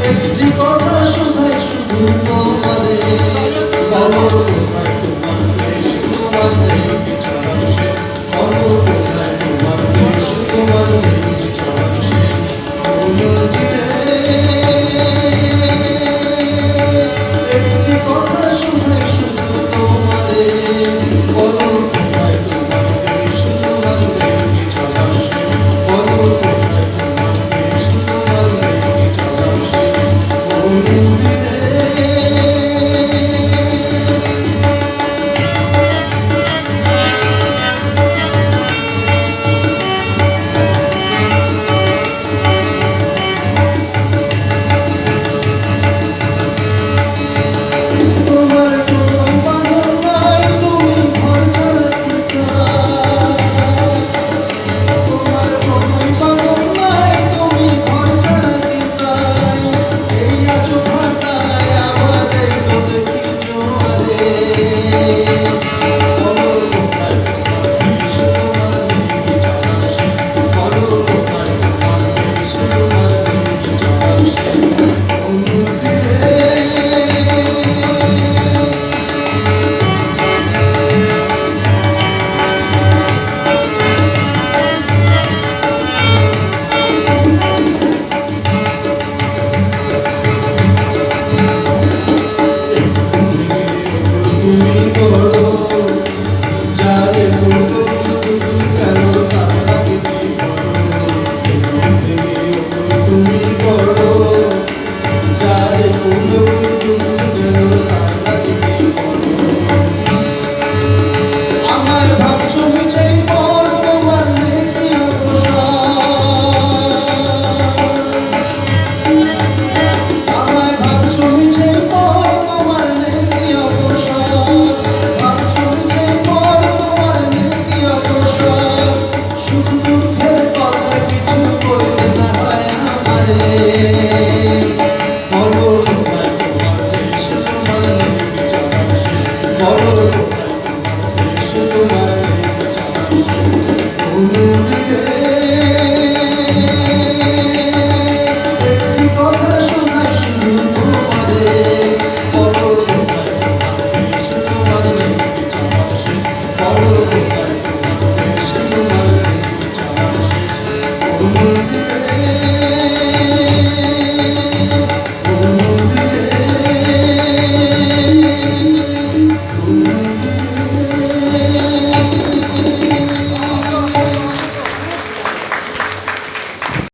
একটি কথা শোনাই শুধু তোমারে, বলো কোথায় তোমার দেশ, তোমার নেই বিছানার শেষ, বলো কোথায় তোমার দেশ, তোমার নেই বিছানার শেষ। একটি কথা শোনাই শুধু তোমারে, বলো কোথায় তোমার দেশ, তোমার নেই বিছানার শেষ, বলো কোথায় তোমার দেশ, তোমার নেই বিছানার শেষ। তোমার